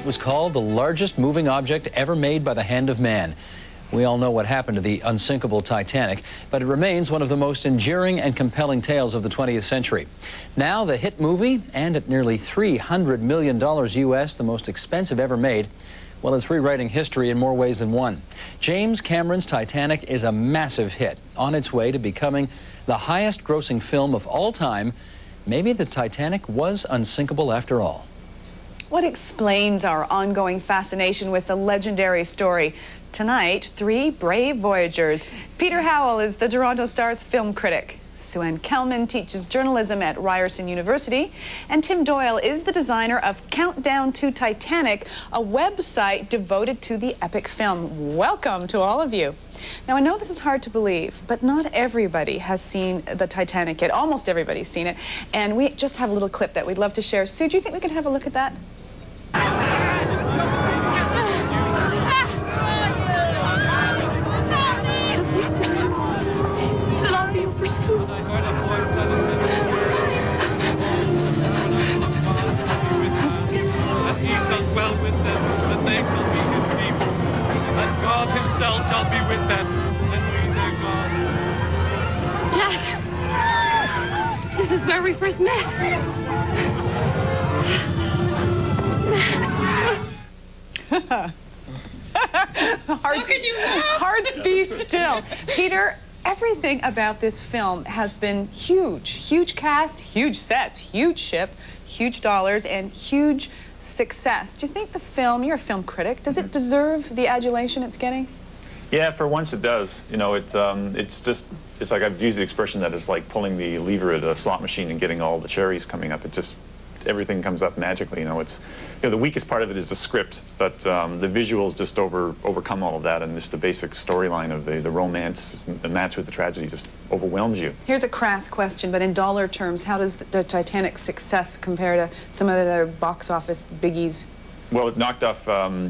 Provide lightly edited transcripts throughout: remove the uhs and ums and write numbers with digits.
was called the largest moving object ever made by the hand of man. We all know what happened to the unsinkable Titanic, but it remains one of the most enduring and compelling tales of the 20th century. Now, the hit movie, and at nearly $300 million US, the most expensive ever made, well, it's rewriting history in more ways than one. James Cameron's Titanic is a massive hit, on its way to becoming the highest-grossing film of all time. Maybe the Titanic was unsinkable after all. What explains our ongoing fascination with the legendary story? Tonight, three brave voyagers. Peter Howell is the Toronto Star's film critic. Sue-Ann Kelman teaches journalism at Ryerson University. And Tim Doyle is the designer of Countdown to Titanic, a website devoted to the epic film. Welcome to all of you. Now, I know this is hard to believe, but not everybody has seen the Titanic yet. Almost everybody's seen it. And we just have a little clip that we'd love to share. Sue, do you think we can have a look at that? Himself shall be with them, and we their God. Jack, this is where we first met. Hearts be still. Peter, everything about this film has been huge. Huge cast, huge sets, huge ship, huge dollars, and huge success. Do you think the film, you're a film critic, does it deserve the adulation it's getting? Yeah, for once it does. You know, it's like I've used the expression that it's like pulling the lever at a slot machine and getting all the cherries coming up. It just, everything comes up magically. You know, it's, you know, the weakest part of it is the script, but the visuals just overcome all of that, and just the basic storyline of the romance, the match with the tragedy just overwhelms you. Here's a crass question, but in dollar terms, how does the Titanic's success compare to some of the other box office biggies? Well, it knocked off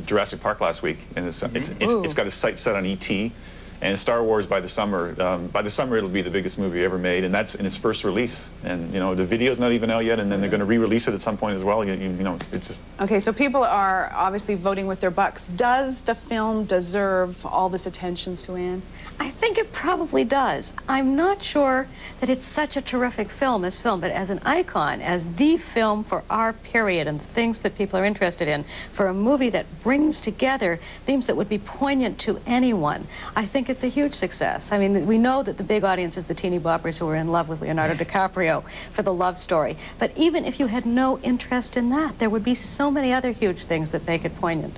Jurassic Park last week, and it's got its sights set on E.T. and Star Wars by the summer. By the summer, it'll be the biggest movie ever made, and that's in its first release. And you know, the video's not even out yet, and then they're going to re-release it at some point as well. You know, it's just. Okay, so people are obviously voting with their bucks. Does the film deserve all this attention, Sue-Ann? I think it probably does. I'm not sure that it's such a terrific film, but as an icon, as the film for our period and the things that people are interested in, for a movie that brings together themes that would be poignant to anyone, I think it's a huge success. I mean, we know that the big audience is the teeny boppers who are in love with Leonardo DiCaprio for the love story. But even if you had no interest in that, there would be so many other huge things that make it poignant.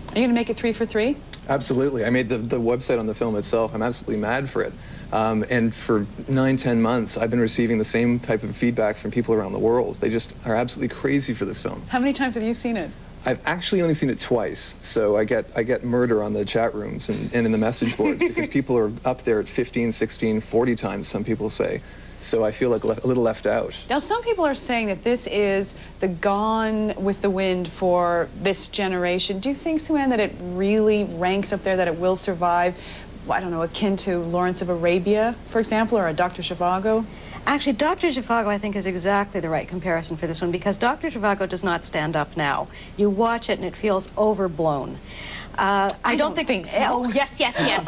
Are you going to make it 3 for 3? Absolutely. I made the website on the film itself. I'm absolutely mad for it. And for 9-10 months, I've been receiving the same type of feedback from people around the world. They just are absolutely crazy for this film. How many times have you seen it? I've actually only seen it twice, so I get murder on the chat rooms and in the message boards because people are up there at 15, 16, 40 times, some people say. So I feel like a little left out. Now, some people are saying that this is the Gone with the Wind for this generation. Do you think, Sue-Ann, that it really ranks up there, that it will survive, I don't know, akin to Lawrence of Arabia, for example, or a Dr. Zhivago? Actually, Dr. Zhivago, I think, is exactly the right comparison for this one, because Dr. Zhivago does not stand up now. You watch it and it feels overblown. I don't think so. Oh, yes.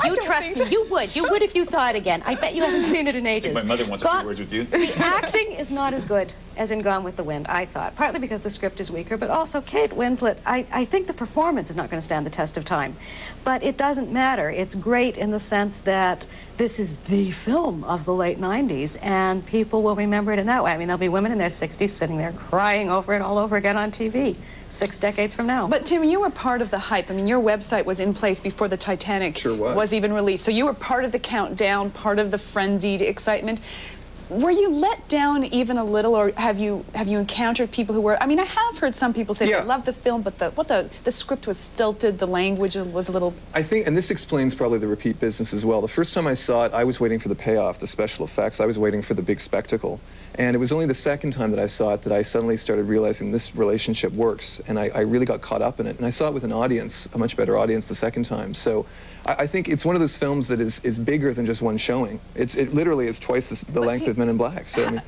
You trust me. You would if you saw it again. I bet you haven't seen it in ages. I think my mother wants a few words with you. The acting is not as good as in Gone with the Wind, I thought. Partly because the script is weaker, but also Kate Winslet, I think the performance is not going to stand the test of time. But it doesn't matter. It's great in the sense that this is the film of the late 90s, and people will remember it in that way. I mean, there'll be women in their 60s sitting there crying over it all over again on TV 6 decades from now. But, Tim, you were part of the hype. I mean, your website was in place before the Titanic was even released. So you were part of the countdown, part of the frenzied excitement. Were you let down even a little, or have you encountered people who were? I mean, I have heard some people say they loved the film, but the script was stilted, the language was a little. I think, and this explains probably the repeat business as well. The first time I saw it, I was waiting for the payoff, the special effects. I was waiting for the big spectacle, And it was only the second time that I saw it that I suddenly started realizing this relationship works, and I really got caught up in it. And I saw it with an audience, a much better audience the second time. So I think it's one of those films that is bigger than just one showing. It literally is twice the length of Men in Black. So, I mean,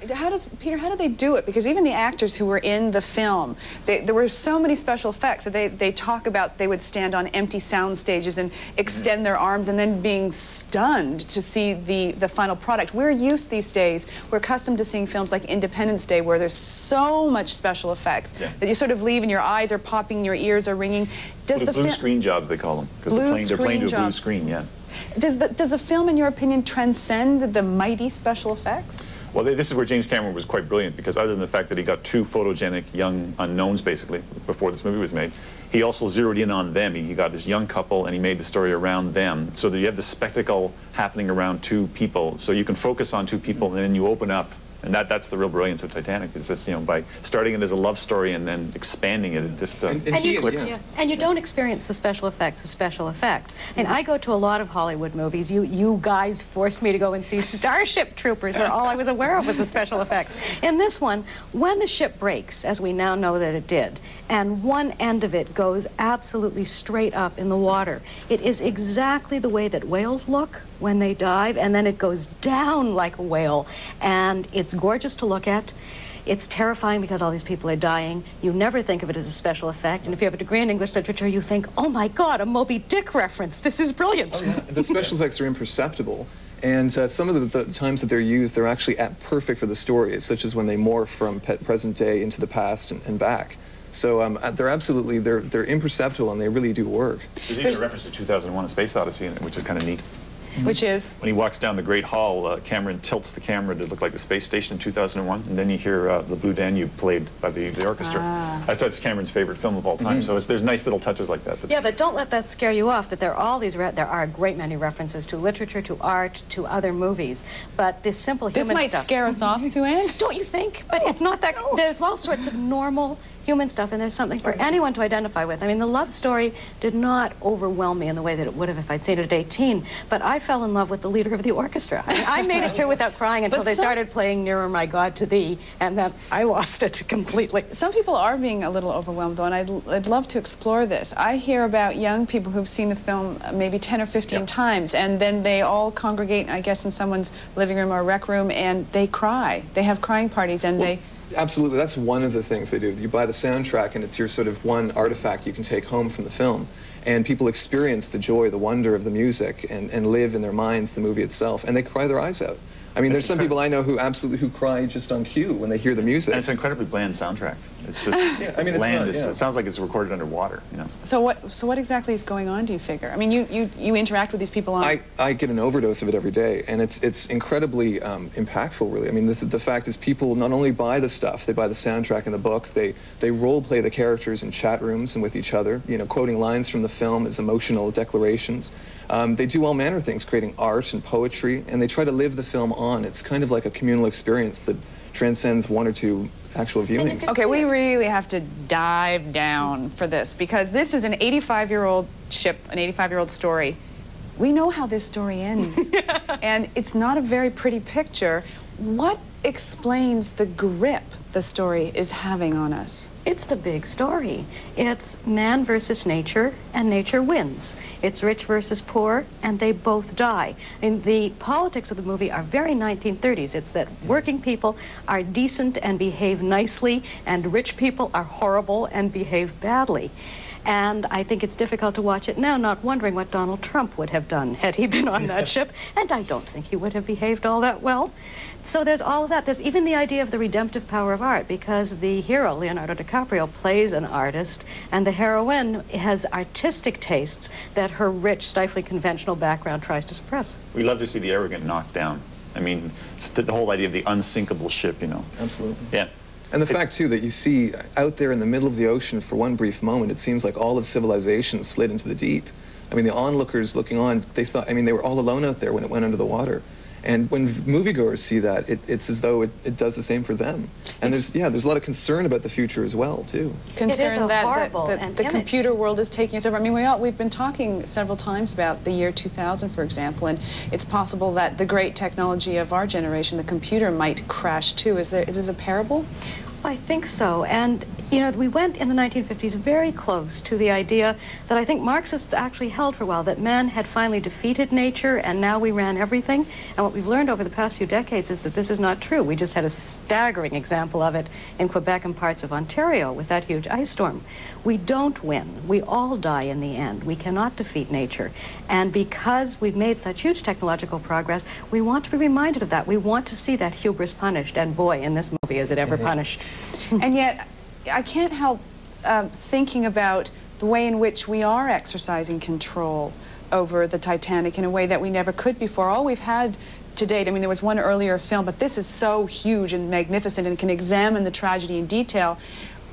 Peter, how do they do it? Because even the actors who were in the film, there were so many special effects that they talk about. They would stand on empty sound stages and extend their arms and then being stunned to see the final product. We're used these days, we're accustomed to seeing films like Independence Day where there's so much special effects that you sort of leave and your eyes are popping, your ears are ringing. Does the blue screen jobs, they call them, because they're playing to a blue screen, yeah. Does the film, in your opinion, transcend the mighty special effects? Well, this is where James Cameron was quite brilliant, because other than the fact that he got two photogenic young unknowns, basically, before this movie was made, he also zeroed in on them. He got this young couple, and he made the story around them, so that you have the spectacle happening around two people. So you can focus on two people, and then you open up. And that's the real brilliance of Titanic, is just, you know, by starting it as a love story and then expanding it, it just clicks. And you don't experience the special effects as special effects. And I go to a lot of Hollywood movies. You guys forced me to go and see Starship Troopers, where all I was aware of was the special effects. In this one, when the ship breaks, as we now know that it did, and one end of it goes absolutely straight up in the water, it is exactly the way that whales look when they dive, and then it goes down like a whale, and it's gorgeous to look at. It's terrifying because all these people are dying. You never think of it as a special effect, and if you have a degree in English literature, you think, oh my God, a Moby Dick reference. This is brilliant. Oh, yeah. The special effects are imperceptible, and some of the times that they're used, they're actually perfect for the story, such as when they morph from present day into the past and back. So they're absolutely, they're imperceptible, and they really do work. There's even a reference to 2001: A Space Odyssey in it, which is kind of neat. Which is? When he walks down the Great Hall, Cameron tilts the camera to look like the space station in 2001, and then you hear The Blue Danube played by the orchestra. That's Cameron's favorite film of all time, so there's nice little touches like that. Yeah, but don't let that scare you off, that there are a great many references to literature, to art, to other movies, but this simple human stuff... This might scare us off, Sue-Ann? Don't you think? But it's not that... There's all sorts of normal human stuff, and there's something for anyone to identify with. I mean, the love story did not overwhelm me in the way that it would have if I'd seen it at 18, but I fell in love with the leader of the orchestra. I mean, I made it through without crying until they started playing Nearer My God to Thee, and then I lost it completely. Some people are being a little overwhelmed, though, and I'd love to explore this. I hear about young people who've seen the film maybe 10 or 15 times, and then they all congregate, I guess, in someone's living room or rec room, and they cry. They have crying parties, and they... Absolutely, that's one of the things they do. You buy the soundtrack, and it's your sort of one artifact you can take home from the film. And people experience the joy, the wonder of the music, and live in their minds the movie itself, and they cry their eyes out. I mean, there's some people I know who cry just on cue when they hear the music. And it's an incredibly bland soundtrack. It's just I mean, bland. It's not, It sounds like it's recorded underwater, you know. So what exactly is going on, do you figure? I mean, you interact with these people on... I get an overdose of it every day, and it's incredibly impactful, really. I mean, the fact is people not only buy the stuff, they buy the soundtrack and the book, they role-play the characters in chat rooms and with each other, you know, quoting lines from the film as emotional declarations. They do all manner of things, creating art and poetry, and they try to live the film on. It's kind of like a communal experience that transcends one or two actual viewings. Okay, we really have to dive down for this, because this is an 85-year-old ship, an 85-year-old story. We know how this story ends, and it's not a very pretty picture. What explains the grip the story is having on us? It's the big story. It's man versus nature, and nature wins. It's rich versus poor, and they both die. And the politics of the movie are very 1930s. It's that working people are decent and behave nicely, and rich people are horrible and behave badly. And I think it's difficult to watch it now, not wondering what Donald Trump would have done had he been on that ship, and I don't think he would have behaved all that well. So there's all of that. There's even the idea of the redemptive power of art, because the hero, Leonardo DiCaprio, plays an artist, and the heroine has artistic tastes that her rich, stifling, conventional background tries to suppress. We love to see the arrogant knocked down. I mean, the whole idea of the unsinkable ship, you know. Absolutely. Yeah. And the fact, too, that you see out there in the middle of the ocean for one brief moment, it seems like all of civilization slid into the deep. I mean, the onlookers looking on, they thought, I mean, they were all alone out there when it went under the water. And when moviegoers see that, it's as though it does the same for them. And there's a lot of concern about the future as well, too. Concern that the computer world is taking us over. I mean, we've been talking several times about the year 2000, for example, and it's possible that the great technology of our generation, the computer, might crash too. Is this a parable? I think so. And, you know, we went in the 1950s very close to the idea that I think Marxists actually held for a while, that man had finally defeated nature and now we ran everything. And what we've learned over the past few decades is that this is not true. We just had a staggering example of it in Quebec and parts of Ontario with that huge ice storm. We don't win. We all die in the end. We cannot defeat nature. And because we've made such huge technological progress, we want to be reminded of that. We want to see that hubris punished. And boy, in this movie, is it ever punished. And yet, I can't help thinking about the way in which we are exercising control over the Titanic in a way that we never could before. All we've had to date, I mean, there was one earlier film, but this is so huge and magnificent and can examine the tragedy in detail.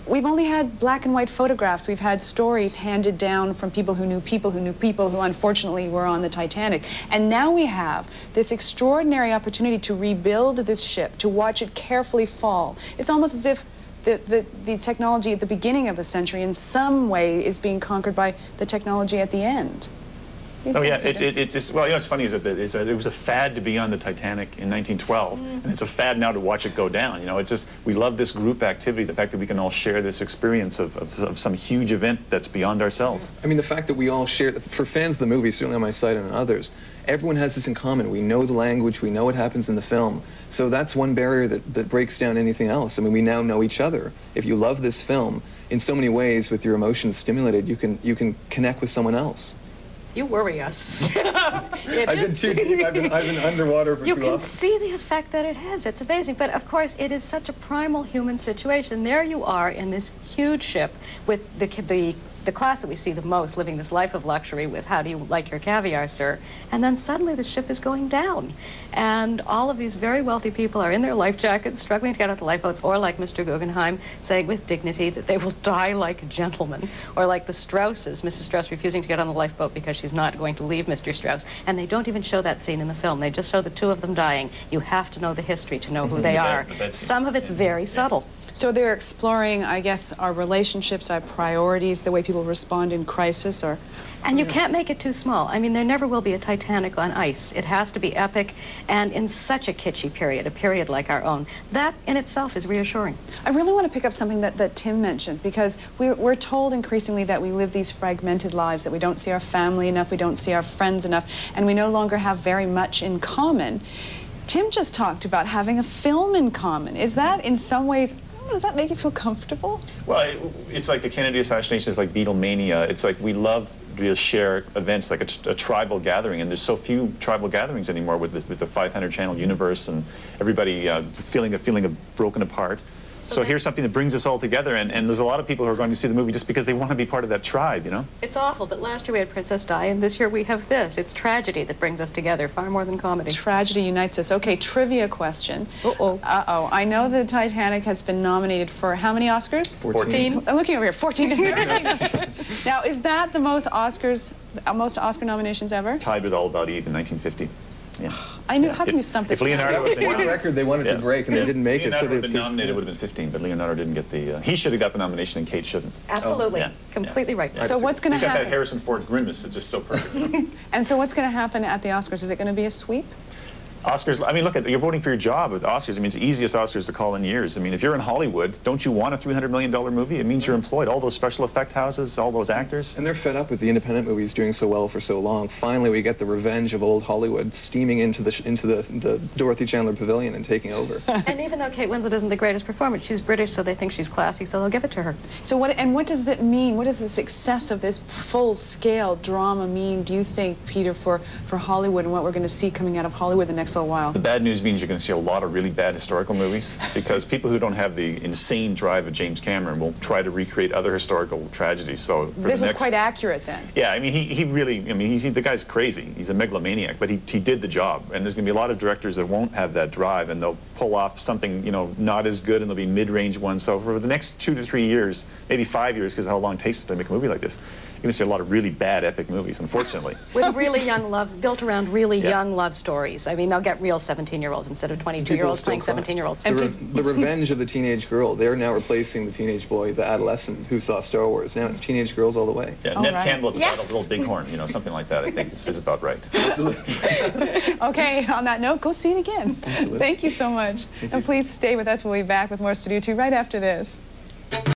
We've only had black and white photographs. We've had stories handed down from people who knew people who knew people who unfortunately were on the Titanic. And now we have this extraordinary opportunity to rebuild this ship, to watch it carefully fall. It's almost as if the technology at the beginning of the century in some way is being conquered by the technology at the end. Oh yeah, it just, well, you know what's funny is that it was a fad to be on the Titanic in 1912, and it's a fad now to watch it go down. You know, it's just, we love this group activity, the fact that we can all share this experience of some huge event that's beyond ourselves. I mean, the fact that we all share, for fans of the movie, certainly on my side and on others, everyone has this in common. We know the language, we know what happens in the film. So that's one barrier that breaks down anything else. I mean, we now know each other. If you love this film, in so many ways, with your emotions stimulated, you can connect with someone else. You worry us. I've been too deep. I've been underwater for too long. You can see the effect that it has. It's amazing. But of course, it is such a primal human situation. There you are in this huge ship with the class that we see the most living this life of luxury with how do you like your caviar, sir? And then suddenly the ship is going down. And all of these very wealthy people are in their life jackets, struggling to get out the lifeboats, or like Mr. Guggenheim, saying with dignity that they will die like gentlemen, or like the Strausses, Mrs. Strauss refusing to get on the lifeboat because she's not going to leave Mr. Strauss. And they don't even show that scene in the film. They just show the two of them dying. You have to know the history to know who they are. Some of it's very subtle. So they're exploring, I guess, our relationships, our priorities, the way people respond in crisis, or... And you can't make it too small. I mean, there never will be a Titanic on ice. It has to be epic, and in such a kitschy period, a period like our own. That in itself is reassuring. I really want to pick up something that Tim mentioned, because we're told increasingly that we live these fragmented lives, that we don't see our family enough, we don't see our friends enough, and we no longer have very much in common. Tim just talked about having a film in common. Is that, in some ways, does that make you feel comfortable? Well, it's like the Kennedy assassination is like Beatlemania. It's like we love to share events like a tribal gathering, and there's so few tribal gatherings anymore with the 500-channel universe and everybody feeling a feeling of broken apart. So here's something that brings us all together, and there's a lot of people who are going to see the movie just because they want to be part of that tribe, you know? It's awful, but last year we had Princess Di, and this year we have this. It's tragedy that brings us together, far more than comedy. Tragedy unites us. Okay, trivia question. Uh-oh. Uh-oh. I know the Titanic has been nominated for how many Oscars? 14. I'm looking over here, 14. Now, is that the most Oscar nominations ever? Tied with All About Eve in 1950. Yeah. I knew. How can you stump this? If Leonardo was On record, they wanted to break, and they didn't make it. So they nominated, would have been 15, but Leonardo didn't get the. He should have got the nomination, and Kate shouldn't. Absolutely, yeah. completely right. Yeah. So what's going to happen? He's got that Harrison Ford grimace that's just so perfect. And so what's going to happen at the Oscars? Is it going to be a sweep? Oscars, I mean, look, you're voting for your job with Oscars. I mean, it's the easiest Oscars to call in years. I mean, if you're in Hollywood, don't you want a $300 million movie? It means you're employed. All those special effect houses, all those actors. And they're fed up with the independent movies doing so well for so long. Finally, we get the revenge of old Hollywood steaming into the Dorothy Chandler Pavilion and taking over. And even though Kate Winslet isn't the greatest performer, she's British, so they think she's classy, so they'll give it to her. So what does that mean? What does the success of this full-scale drama mean, do you think, Peter, for Hollywood and what we're going to see coming out of Hollywood the next little while? The bad news means you're going to see a lot of really bad historical movies because people who don't have the insane drive of James Cameron will try to recreate other historical tragedies. So this was quite accurate then. Yeah, I mean, he really, I mean, the guy's crazy. He's a megalomaniac, but he did the job. And there's going to be a lot of directors that won't have that drive, and they'll pull off something, you know, not as good, and there'll be mid-range ones. So for the next 2 to 3 years, maybe 5 years, because how long it takes to make a movie like this, you're going to see a lot of really bad epic movies, unfortunately. With really young loves, built around really young love stories. I mean, they'll get real 17-year-olds instead of 22-year-olds playing 17-year-olds. The revenge of the teenage girl. They're now replacing the teenage boy, the adolescent who saw Star Wars. Now it's teenage girls all the way. Yeah, Ned Campbell at the Battle of Little Bighorn, you know, something like that, I think is about right. Okay, on that note, go see it again. Absolutely. Thank you so much. And please stay with us. We'll be back with more Studio 2 right after this.